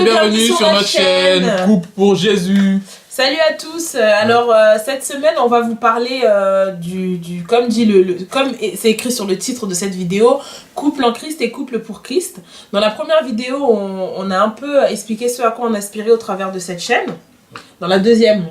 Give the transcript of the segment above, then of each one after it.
bienvenue sur notre chaîne Couple pour Jésus. Salut à tous. Alors cette semaine on va vous parler comme c'est écrit sur le titre de cette vidéo, couple en Christ et couple pour Christ. Dans la première vidéo on a un peu expliqué ce à quoi on aspirait au travers de cette chaîne. Dans la deuxième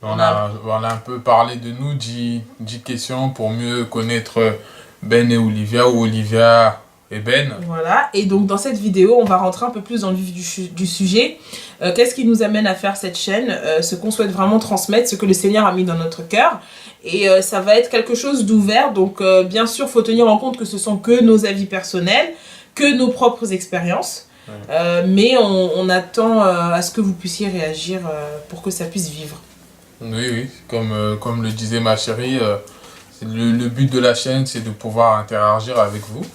on a un peu parlé de nous, 10 questions pour mieux connaître Ben et Olivia, ou Olivia et Ben. Voilà, et donc dans cette vidéo, on va rentrer un peu plus dans le vif du sujet. Qu'est-ce qui nous amène à faire cette chaîne, ce qu'on souhaite vraiment transmettre, ce que le Seigneur a mis dans notre cœur. Et ça va être quelque chose d'ouvert, donc bien sûr, il faut tenir en compte que ce sont que nos avis personnels, que nos propres expériences. Ouais. Mais on attend à ce que vous puissiez réagir pour que ça puisse vivre. Oui, comme le disait ma chérie, le but de la chaîne, c'est de pouvoir interagir avec vous.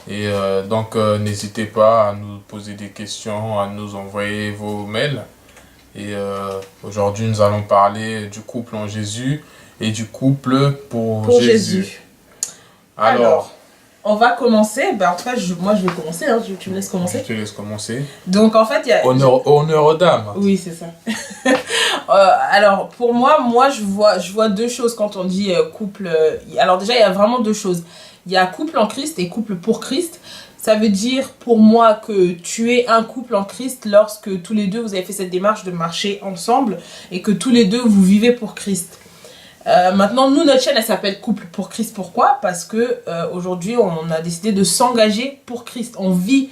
Et donc n'hésitez pas à nous poser des questions, à nous envoyer vos mails. Et aujourd'hui nous allons parler du couple en Jésus et du couple pour Jésus. Alors on va commencer. En tout cas moi je vais commencer, hein. Tu me laisses commencer? Je te laisse commencer. Donc en fait il y a... Honneur aux dames. Oui, c'est ça. Alors pour moi je vois deux choses quand on dit couple. Alors déjà il y a vraiment deux choses. Il y a couple en Christ et couple pour Christ. Ça veut dire pour moi que tu es un couple en Christ lorsque tous les deux vous avez fait cette démarche de marcher ensemble et que tous les deux vous vivez pour Christ. Maintenant, nous, notre chaîne, elle s'appelle Couple pour Christ. Pourquoi? Parce que aujourd'hui, on a décidé de s'engager pour Christ. On vit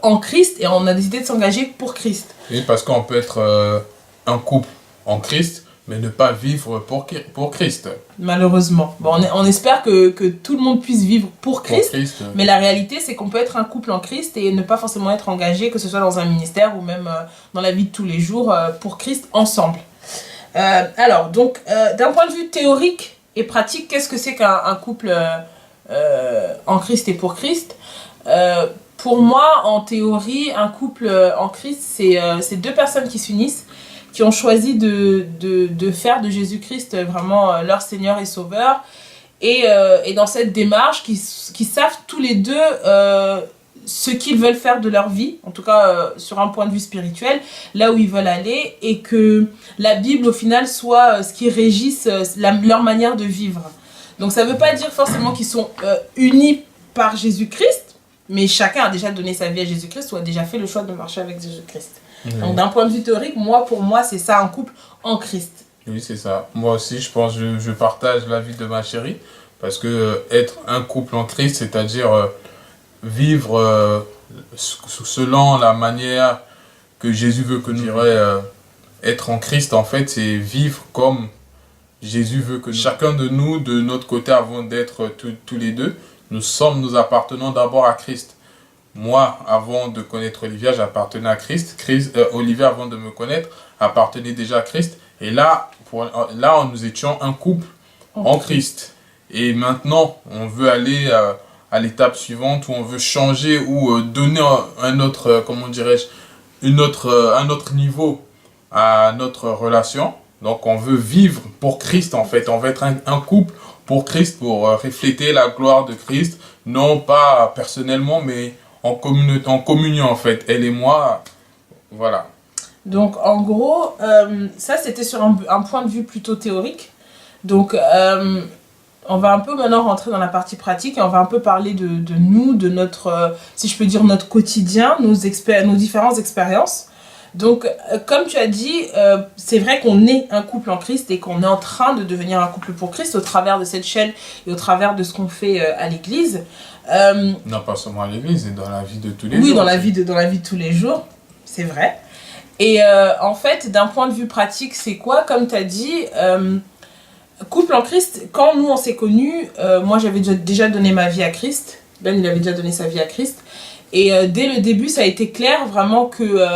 en Christ et on a décidé de s'engager pour Christ. Oui, parce qu'on peut être un couple en Christ, mais ne pas vivre pour Christ. Malheureusement. Bon, on espère que tout le monde puisse vivre pour Christ, mais la réalité, c'est qu'on peut être un couple en Christ et ne pas forcément être engagé, que ce soit dans un ministère ou même dans la vie de tous les jours, pour Christ ensemble. Alors, donc, d'un point de vue théorique et pratique, qu'est-ce que c'est qu'un couple en Christ et pour Christ? Pour moi, en théorie, un couple en Christ, c'est deux personnes qui s'unissent, qui ont choisi de faire de Jésus-Christ vraiment leur Seigneur et Sauveur. Et dans cette démarche, qui savent tous les deux ce qu'ils veulent faire de leur vie, en tout cas sur un point de vue spirituel, là où ils veulent aller, et que la Bible, au final, soit ce qui régisse leur manière de vivre. Donc ça ne veut pas dire forcément qu'ils sont unis par Jésus-Christ, mais chacun a déjà donné sa vie à Jésus-Christ ou a déjà fait le choix de marcher avec Jésus-Christ. Donc d'un point de vue théorique, pour moi c'est ça, un couple en Christ. Oui, c'est ça. Moi aussi, je pense que je partage l'avis de ma chérie, parce que être un couple en Christ, c'est-à-dire vivre selon la manière que Jésus veut que nous être en Christ, en fait, c'est vivre comme Jésus veut que chacun de nous, de notre côté, avant d'être tous les deux, nous appartenons d'abord à Christ. Moi, avant de connaître Olivia, j'appartenais à Christ. Olivia, avant de me connaître, appartenait déjà à Christ. Et là, nous étions un couple en Christ. Et maintenant, on veut aller à l'étape suivante où on veut changer ou donner un autre, un autre niveau à notre relation. Donc, on veut vivre pour Christ, en fait. On veut être un couple pour Christ, pour refléter la gloire de Christ. Non pas personnellement, mais en communion, en fait, elle et moi, voilà. Donc en gros, ça c'était sur un point de vue plutôt théorique. Donc on va un peu maintenant rentrer dans la partie pratique et on va un peu parler de nous, de notre, si je peux dire, notre quotidien, nos différentes expériences. Donc comme tu as dit, c'est vrai qu'on est un couple en Christ et qu'on est en train de devenir un couple pour Christ au travers de cette chaîne et au travers de ce qu'on fait à l'église. Non, pas seulement à l'église, mais dans la vie de tous les jours. Oui, dans la vie de tous les jours, c'est vrai. Et en fait, d'un point de vue pratique, c'est quoi? Comme tu as dit, couple en Christ, quand nous on s'est connus, moi j'avais déjà donné ma vie à Christ. Ben, il avait déjà donné sa vie à Christ. Et dès le début, ça a été clair vraiment que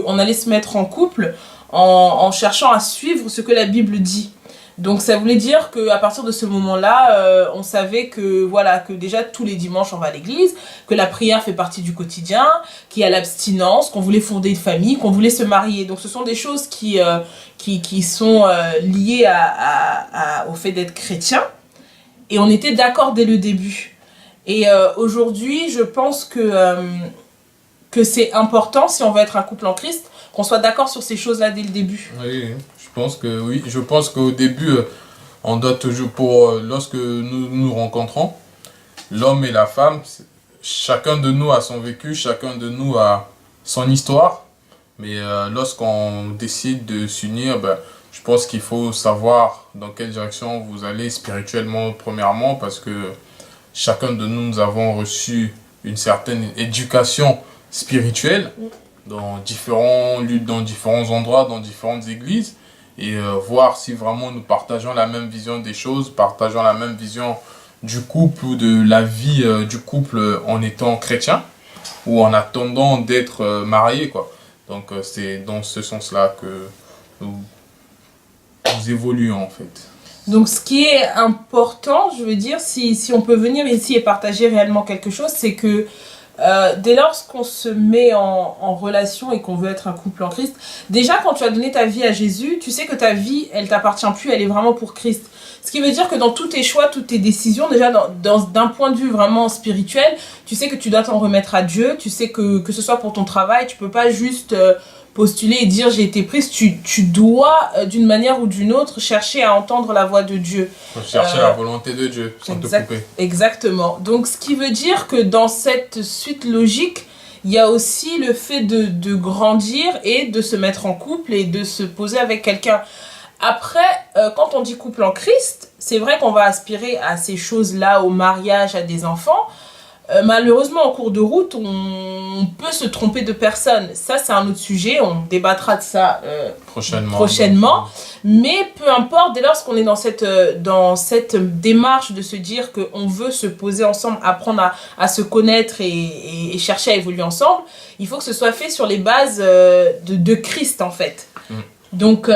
on allait se mettre en couple en cherchant à suivre ce que la Bible dit. Donc ça voulait dire qu'à partir de ce moment-là, on savait que voilà, que déjà tous les dimanches on va à l'église, que la prière fait partie du quotidien, qu'il y a l'abstinence, qu'on voulait fonder une famille, qu'on voulait se marier. Donc ce sont des choses qui sont liées au fait d'être chrétien. Et on était d'accord dès le début. Et aujourd'hui, je pense que que c'est important, si on veut être un couple en Christ, qu'on soit d'accord sur ces choses-là dès le début. Oui, je pense que oui. Je pense qu'au début, on doit toujours, lorsque nous nous rencontrons, l'homme et la femme, chacun de nous a son vécu, chacun de nous a son histoire. Mais lorsqu'on décide de s'unir, je pense qu'il faut savoir dans quelle direction vous allez spirituellement, premièrement, parce que chacun de nous, nous avons reçu une certaine éducation spirituelle dans différents endroits, dans différentes églises, et voir si vraiment nous partageons la même vision des choses, partageons la même vision du couple ou de la vie du couple en étant chrétien ou en attendant d'être marié, quoi. Donc c'est dans ce sens-là que nous évoluons en fait. Donc ce qui est important, je veux dire, si on peut venir ici et partager réellement quelque chose, c'est que dès lors qu'on se met en relation et qu'on veut être un couple en Christ, déjà quand tu as donné ta vie à Jésus, tu sais que ta vie, elle t'appartient plus, elle est vraiment pour Christ. Ce qui veut dire que dans tous tes choix, toutes tes décisions, déjà d'un point de vue vraiment spirituel, tu sais que tu dois t'en remettre à Dieu, tu sais que ce soit pour ton travail, tu peux pas juste postuler et dire j'ai été prise, tu dois d'une manière ou d'une autre chercher à entendre la voix de Dieu. Chercher la volonté de Dieu, sans te couper. Exactement. Donc ce qui veut dire que dans cette suite logique, il y a aussi le fait de grandir et de se mettre en couple et de se poser avec quelqu'un. Après, quand on dit couple en Christ, c'est vrai qu'on va aspirer à ces choses-là, au mariage, à des enfants. Malheureusement, en cours de route, on peut se tromper de personne. Ça, c'est un autre sujet. On débattra de ça prochainement. Mais peu importe, dès lors qu'on est dans cette démarche de se dire qu'on veut se poser ensemble, apprendre à se connaître et chercher à évoluer ensemble, il faut que ce soit fait sur les bases de Christ, en fait. Donc...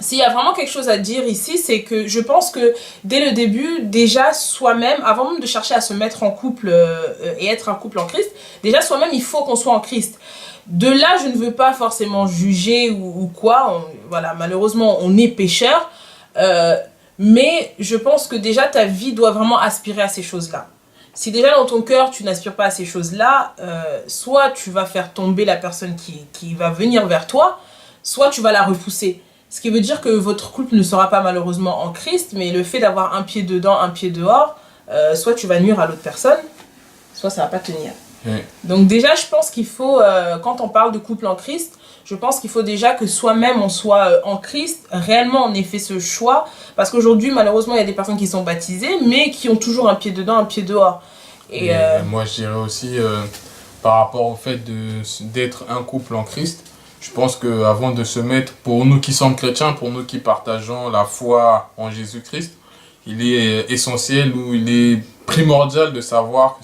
s'il y a vraiment quelque chose à dire ici, c'est que je pense que dès le début, déjà soi-même, avant même de chercher à se mettre en couple et être un couple en Christ, déjà soi-même, il faut qu'on soit en Christ. De là, je ne veux pas forcément juger ou quoi. Voilà, malheureusement, on est pécheur. Mais je pense que déjà, ta vie doit vraiment aspirer à ces choses-là. Si déjà dans ton cœur, tu n'aspires pas à ces choses-là, soit tu vas faire tomber la personne qui va venir vers toi, soit tu vas la repousser. Ce qui veut dire que votre couple ne sera pas malheureusement en Christ, mais le fait d'avoir un pied dedans, un pied dehors, soit tu vas nuire à l'autre personne, soit ça ne va pas tenir. Donc déjà, je pense qu'il faut, quand on parle de couple en Christ, je pense qu'il faut déjà que soi-même on soit en Christ, réellement on ait fait ce choix, parce qu'aujourd'hui, malheureusement, il y a des personnes qui sont baptisées, mais qui ont toujours un pied dedans, un pied dehors. Et moi, je dirais aussi, par rapport au fait d'être un couple en Christ, je pense qu'avant de se mettre, pour nous qui sommes chrétiens, pour nous qui partageons la foi en Jésus-Christ, il est essentiel ou il est primordial de savoir,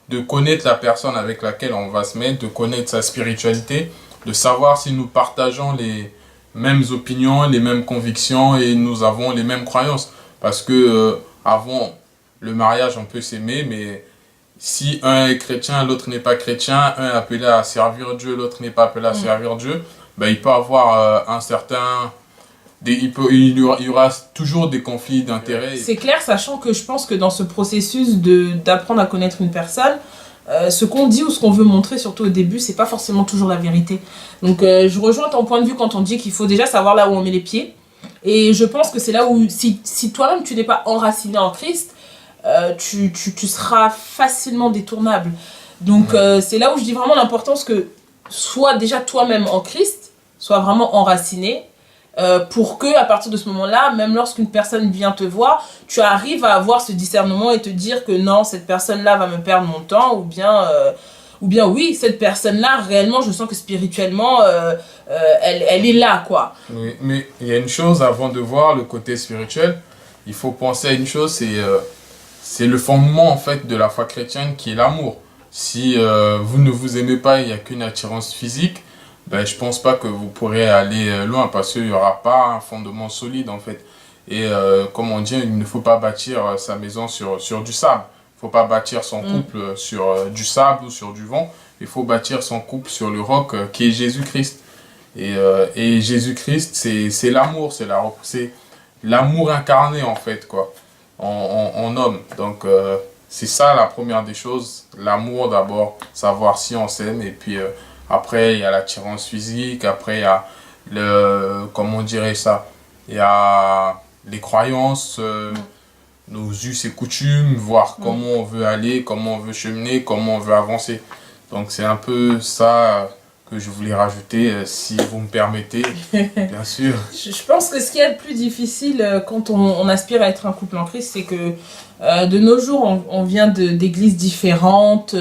de connaître la personne avec laquelle on va se mettre, de connaître sa spiritualité, de savoir si nous partageons les mêmes opinions, les mêmes convictions et nous avons les mêmes croyances. Parce que avant le mariage, on peut s'aimer, mais... si un est chrétien, l'autre n'est pas chrétien, un est appelé à servir Dieu, l'autre n'est pas appelé à servir Dieu, il peut avoir il y aura toujours des conflits d'intérêts. C'est clair, sachant que je pense que dans ce processus d'apprendre à connaître une personne, ce qu'on dit ou ce qu'on veut montrer, surtout au début, c'est pas forcément toujours la vérité. Donc je rejoins ton point de vue quand on dit qu'il faut déjà savoir là où on met les pieds. Et je pense que c'est là où, si toi-même tu n'es pas enraciné en Christ, tu seras facilement détournable. Donc c'est là où je dis vraiment l'importance que sois déjà toi-même en Christ, sois vraiment enraciné, pour que à partir de ce moment-là, même lorsqu'une personne vient te voir, tu arrives à avoir ce discernement et te dire que non, cette personne-là va me perdre mon temps, ou bien oui, cette personne-là, réellement, je sens que spirituellement, elle est là, quoi. Oui, mais il y a une chose, avant de voir le côté spirituel, il faut penser à une chose, c'est le fondement en fait de la foi chrétienne qui est l'amour. Si vous ne vous aimez pas, il n'y a qu'une attirance physique, je pense pas que vous pourrez aller loin parce qu'il n'y aura pas un fondement solide en fait. Et comme on dit, il ne faut pas bâtir sa maison sur du sable. Il ne faut pas bâtir son couple sur du sable ou sur du vent. Il faut bâtir son couple sur le roc qui est Jésus-Christ. Et Jésus-Christ, c'est l'amour, c'est l'amour incarné en fait, quoi. En homme. Donc c'est ça la première des choses. L'amour d'abord, savoir si on s'aime. Et puis après, il y a l'attirance physique. Après, il y a comment on dirait ça? Il y a les croyances, nos us et coutumes, voir comment on veut aller, comment on veut cheminer, comment on veut avancer. Donc c'est un peu ça que je voulais rajouter, si vous me permettez, bien sûr. Je pense que ce qui est le plus difficile quand on aspire à être un couple en Christ, c'est que de nos jours, on vient d'églises différentes,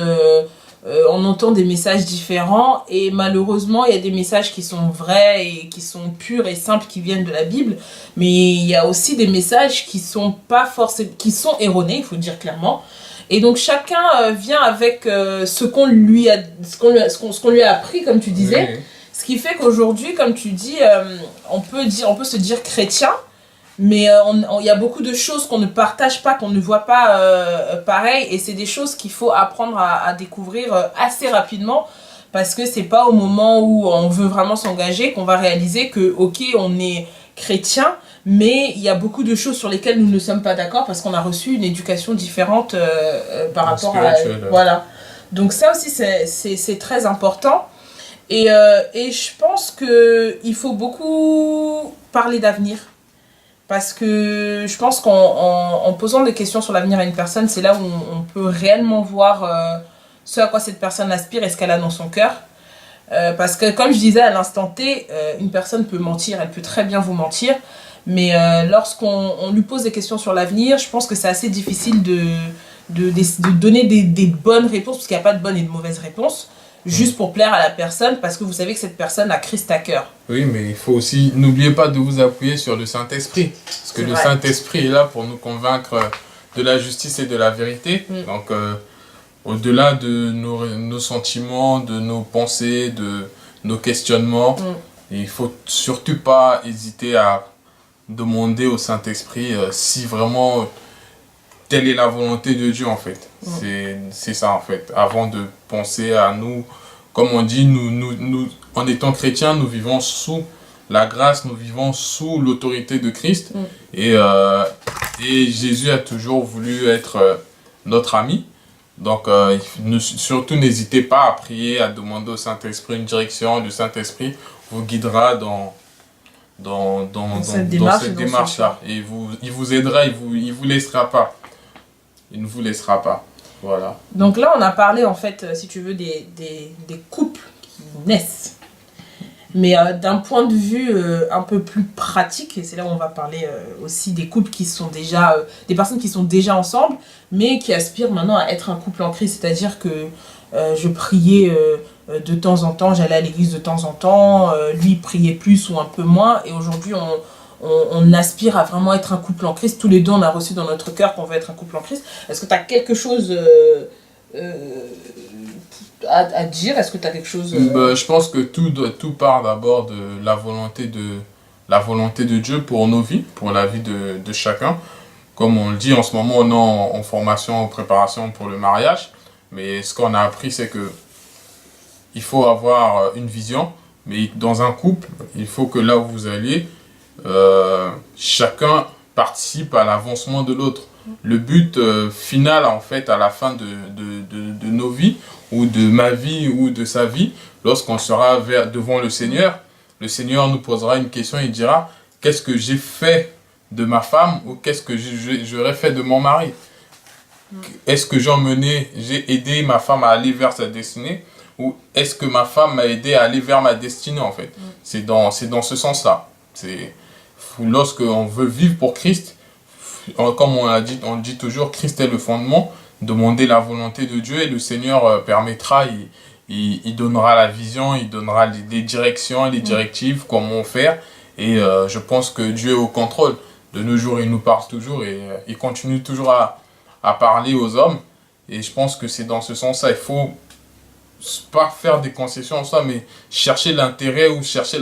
on entend des messages différents, et malheureusement, il y a des messages qui sont vrais et qui sont purs et simples, qui viennent de la Bible, mais il y a aussi des messages qui sont pas forcément, qui sont erronés, il faut le dire clairement. Et donc chacun vient avec ce qu'on lui a appris, comme tu disais. Oui. Ce qui fait qu'aujourd'hui, comme tu dis, on peut se dire chrétien, mais il y a beaucoup de choses qu'on ne partage pas, qu'on ne voit pas pareil, et c'est des choses qu'il faut apprendre à découvrir assez rapidement, parce que c'est pas au moment où on veut vraiment s'engager qu'on va réaliser que ok, on est chrétien, mais il y a beaucoup de choses sur lesquelles nous ne sommes pas d'accord parce qu'on a reçu une éducation différente par rapport à... Voilà. Donc ça aussi, c'est très important. Et je pense qu'il faut beaucoup parler d'avenir. Parce que je pense qu'en posant des questions sur l'avenir à une personne, c'est là où on peut réellement voir ce à quoi cette personne aspire et ce qu'elle a dans son cœur. Parce que comme je disais à l'instant T, une personne peut mentir, elle peut très bien vous mentir. Mais lorsqu'on lui pose des questions sur l'avenir, je pense que c'est assez difficile de donner des bonnes réponses, parce qu'il n'y a pas de bonnes et de mauvaises réponses, juste pour plaire à la personne, parce que vous savez que cette personne a Christ à cœur. Oui, mais il faut aussi, n'oubliez pas de vous appuyer sur le Saint-Esprit, parce que le Saint-Esprit est là pour nous convaincre de la justice et de la vérité. Donc, au-delà de nos sentiments, de nos pensées, de nos questionnements, il ne faut surtout pas hésiter à demander au Saint-Esprit si vraiment telle est la volonté de Dieu, en fait. C'est ça, en fait. Avant de penser à nous, comme on dit, nous en étant chrétiens, nous vivons sous la grâce, nous vivons sous l'autorité de Christ. Et Jésus a toujours voulu être notre ami. Donc, surtout, n'hésitez pas à prier, à demander au Saint-Esprit une direction. Le Saint-Esprit vous guidera dans cette démarche-là. Et il vous aidera, il vous laissera pas. Il ne vous laissera pas. Voilà. Donc là, on a parlé, en fait, si tu veux, des couples qui naissent. Mais d'un point de vue un peu plus pratique, et c'est là où on va parler aussi des couples qui sont déjà... des personnes qui sont déjà ensemble, mais qui aspirent maintenant à être un couple en Christ. C'est-à-dire que je priais de temps en temps, j'allais à l'église de temps en temps, lui priait plus ou un peu moins, et aujourd'hui on aspire à vraiment être un couple en Christ. Tous les deux, on a reçu dans notre cœur qu'on veut être un couple en Christ. Est-ce que tu as quelque chose à dire? Est-ce que tu as quelque chose... Je pense que tout part d'abord de la volonté de Dieu pour nos vies, pour la vie de chacun. Comme on le dit, en ce moment, on est en formation, en préparation pour le mariage. Mais ce qu'on a appris, c'est que il faut avoir une vision. Mais dans un couple, il faut que là où vous allez, chacun participe à l'avancement de l'autre. Le but final, en fait, à la fin de nos vies, ou de ma vie, ou de sa vie, lorsqu'on sera devant le Seigneur nous posera une question, il dira « Qu'est-ce que j'ai fait de ma femme ou qu'est-ce que j'aurais fait de mon mari ?» Est-ce que j'ai aidé ma femme à aller vers sa destinée, ou est-ce que ma femme m'a aidé à aller vers ma destinée, en fait? C'est dans ce sens-là. Lorsqu'on veut vivre pour Christ, comme on dit toujours, Christ est le fondement. Demandez la volonté de Dieu et le Seigneur permettra, il donnera la vision, il donnera les directions, les directives, comment faire. Et je pense que Dieu est au contrôle. De nos jours, il nous parle toujours et il continue toujours à parler aux hommes. Et je pense que c'est dans ce sens-là. Il faut pas faire des concessions en soi, mais chercher l'intérêt ou chercher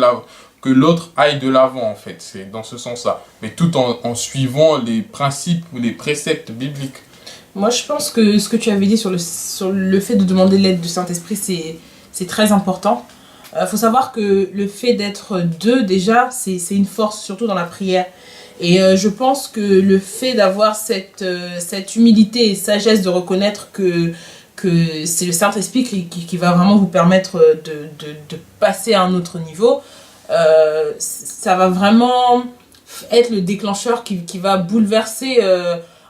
que l'autre aille de l'avant, en fait. C'est dans ce sens-là. Mais tout en suivant les principes ou les préceptes bibliques. Moi, je pense que ce que tu avais dit sur le fait de demander l'aide du Saint-Esprit, c'est très important. Faut savoir que le fait d'être deux, déjà, c'est une force, surtout dans la prière. Et je pense que le fait d'avoir cette humilité et sagesse de reconnaître que c'est le Saint-Esprit qui va vraiment vous permettre de passer à un autre niveau, ça va vraiment être le déclencheur qui va bouleverser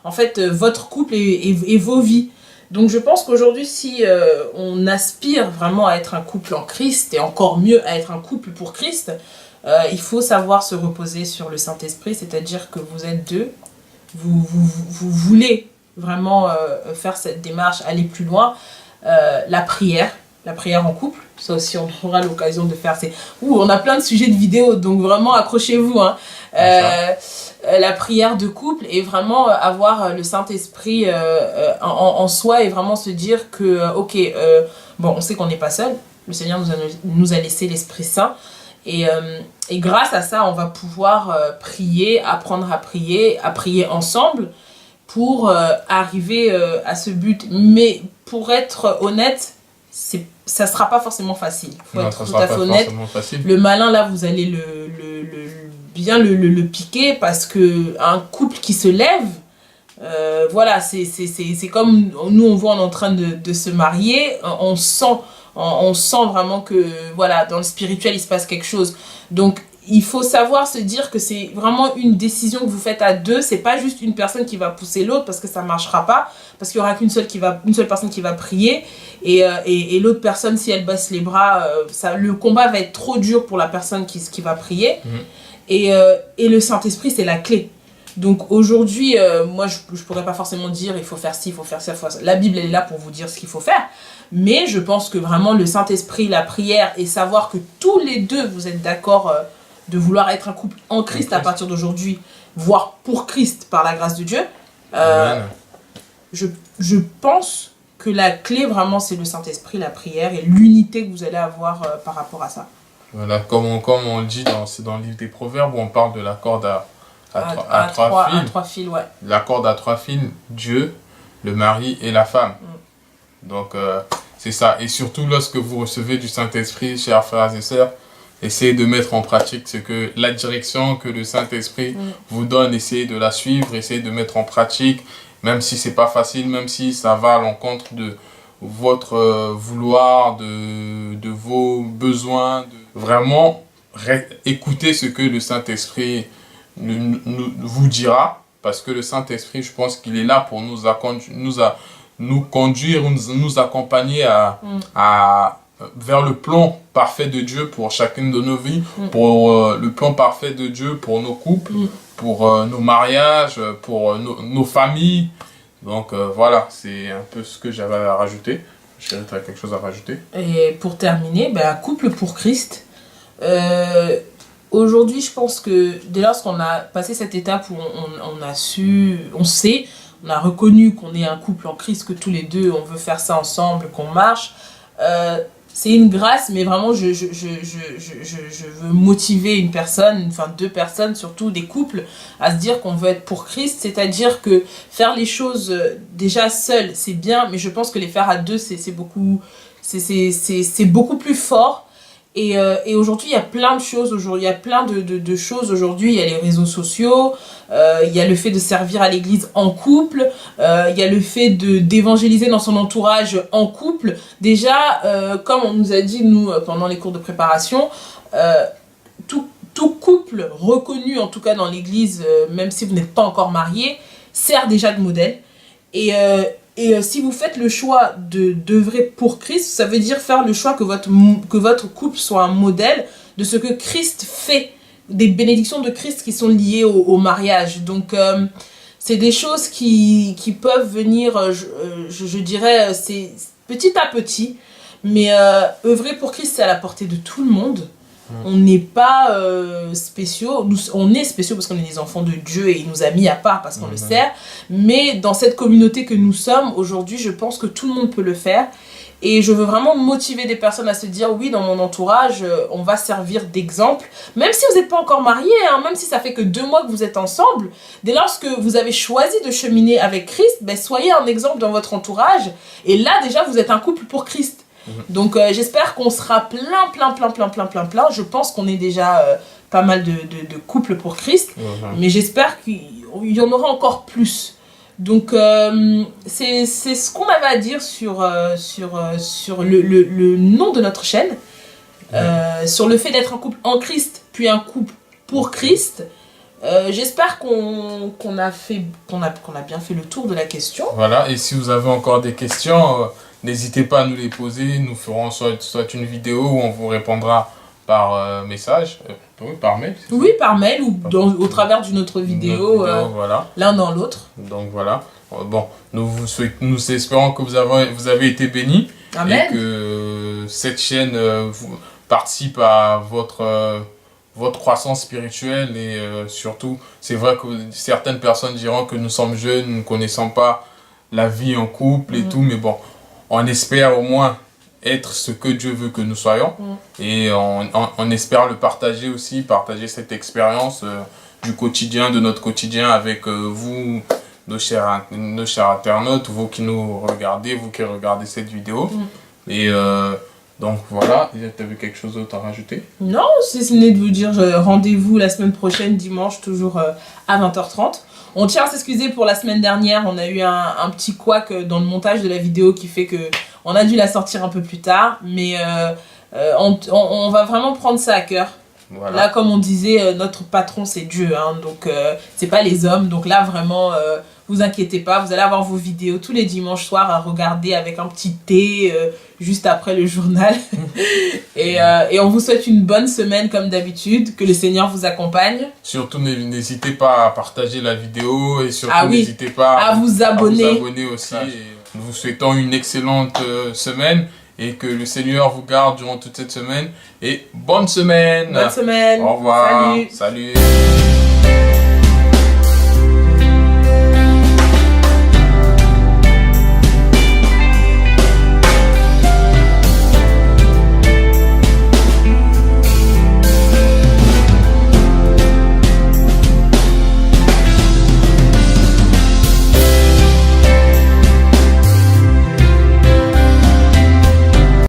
en fait votre couple et vos vies. Donc je pense qu'aujourd'hui, si on aspire vraiment à être un couple en Christ, et encore mieux à être un couple pour Christ, il faut savoir se reposer sur le Saint-Esprit, c'est-à-dire que vous êtes deux, vous voulez vraiment faire cette démarche, aller plus loin. La prière en couple, ça aussi on aura l'occasion de faire. On a plein de sujets de vidéos, donc vraiment accrochez-vous. Hein. La prière de couple et vraiment avoir le Saint-Esprit en soi et vraiment se dire que, on sait qu'on n'est pas seul, le Seigneur nous a laissé l'Esprit Saint. Et grâce à ça, on va pouvoir prier, apprendre à prier ensemble pour arriver à ce but. Mais pour être honnête, ça ne sera pas forcément facile. Il faut être tout à fait honnête. Le malin, là, vous allez bien le piquer parce qu'un couple qui se lève, voilà, c'est comme nous, on voit, on est en train de se marier, on sent vraiment que voilà, dans le spirituel il se passe quelque chose. Donc il faut savoir se dire que c'est vraiment une décision que vous faites à deux. C'est pas juste une personne qui va pousser l'autre parce que ça marchera pas, parce qu'il y aura une seule personne qui va prier et l'autre personne, si elle baisse les bras, le combat va être trop dur pour la personne qui va prier. Et le Saint-Esprit, c'est la clé. Donc aujourd'hui, moi je pourrais pas forcément dire il faut faire ci, il faut faire ça, la Bible elle est là pour vous dire ce qu'il faut faire. Mais je pense que vraiment le Saint-Esprit, la prière et savoir que tous les deux vous êtes d'accord de vouloir être un couple en Christ à partir d'aujourd'hui, voire pour Christ par la grâce de Dieu, je pense que la clé vraiment c'est le Saint-Esprit, la prière et l'unité que vous allez avoir par rapport à ça. Voilà, comme on le dit dans le livre des Proverbes où on parle de la corde à trois fils. Ouais. La corde à trois fils, Dieu, le mari et la femme. Donc, c'est ça. Et surtout, lorsque vous recevez du Saint-Esprit, chers frères et sœurs, essayez de mettre en pratique la direction que le Saint-Esprit vous donne. Essayez de la suivre, essayez de mettre en pratique, même si c'est pas facile, même si ça va à l'encontre de votre vouloir, de vos besoins. Vraiment, écoutez ce que le Saint-Esprit vous dira, parce que le Saint-Esprit, je pense qu'il est là pour nous conduire, nous accompagner vers le plan parfait de Dieu pour chacune de nos vies, pour le plan parfait de Dieu pour nos couples, pour nos mariages, pour nos familles. Donc voilà, c'est un peu ce que j'avais à rajouter. Chérie, tu as quelque chose à rajouter? Et pour terminer, couple pour Christ. Aujourd'hui, je pense que dès lors qu'on a passé cette étape où on a reconnu qu'on est un couple en Christ, que tous les deux, on veut faire ça ensemble, qu'on marche, c'est une grâce, mais vraiment, je veux motiver une personne, enfin 2 personnes, surtout des couples, à se dire qu'on veut être pour Christ, c'est-à-dire que faire les choses déjà seul, c'est bien, mais je pense que les faire à 2, c'est beaucoup plus fort. Et aujourd'hui, il y a plein de choses. Il y a plein de choses aujourd'hui. Il y a les réseaux sociaux, il y a le fait de servir à l'église en couple, il y a le fait d'évangéliser dans son entourage en couple. Déjà, comme on nous a dit, nous, pendant les cours de préparation, tout couple reconnu, en tout cas dans l'église, même si vous n'êtes pas encore marié, sert déjà de modèle. Et si vous faites le choix d'œuvrer pour Christ, ça veut dire faire le choix que votre couple soit un modèle de ce que Christ fait, des bénédictions de Christ qui sont liées au mariage. Donc, c'est des choses qui peuvent venir, je dirais, c'est petit à petit, mais œuvrer pour Christ, c'est à la portée de tout le monde. On n'est pas spéciaux, on est spéciaux parce qu'on est des enfants de Dieu et il nous a mis à part parce qu'on le sert, mais dans cette communauté que nous sommes aujourd'hui, je pense que tout le monde peut le faire et je veux vraiment motiver des personnes à se dire oui, dans mon entourage, on va servir d'exemple, même si vous n'êtes pas encore mariés, même si ça fait que 2 mois que vous êtes ensemble, dès lors que vous avez choisi de cheminer avec Christ, soyez un exemple dans votre entourage et là déjà vous êtes un couple pour Christ. Donc j'espère qu'on sera plein. Je pense qu'on est déjà pas mal de couples pour Christ, mais j'espère qu'il y en aura encore plus. Donc c'est ce qu'on avait à dire sur le nom de notre chaîne, sur le fait d'être un couple en Christ, puis un couple pour Christ. J'espère qu'on a bien fait le tour de la question. Voilà, et si vous avez encore des questions, n'hésitez pas à nous les poser. Nous ferons soit une vidéo où on vous répondra par message, par mail. Oui, par mail ou au travers d'une autre vidéo, voilà. L'un dans l'autre. Donc voilà. Bon, nous espérons que vous avez été bénis. Amen. Et que cette chaîne participe à votre croissance spirituelle et surtout, c'est vrai que certaines personnes diront que nous sommes jeunes, nous ne connaissons pas la vie en couple et tout, mais bon, on espère au moins être ce que Dieu veut que nous soyons et on espère le partager aussi, partager cette expérience du quotidien, de notre quotidien avec vous, nos chers internautes, vous qui nous regardez, vous qui regardez cette vidéo. Et donc voilà, tu avais quelque chose d'autre à rajouter? Non, si ce n'est de vous dire rendez-vous la semaine prochaine, dimanche, toujours à 20h30. On tient à s'excuser pour la semaine dernière, on a eu un petit couac dans le montage de la vidéo qui fait que on a dû la sortir un peu plus tard, mais on va vraiment prendre ça à cœur. Voilà. Là, comme on disait, notre patron c'est Dieu, hein, donc c'est pas les hommes, donc là vraiment... vous inquiétez pas, vous allez avoir vos vidéos tous les dimanches soirs à regarder avec un petit thé juste après le journal. et on vous souhaite une bonne semaine comme d'habitude, que le Seigneur vous accompagne. Surtout n'hésitez pas à partager la vidéo et surtout n'hésitez pas à vous abonner. Aussi. Et nous vous souhaitons une excellente semaine et que le Seigneur vous garde durant toute cette semaine. Et bonne semaine. Bonne semaine. Au revoir. Salut.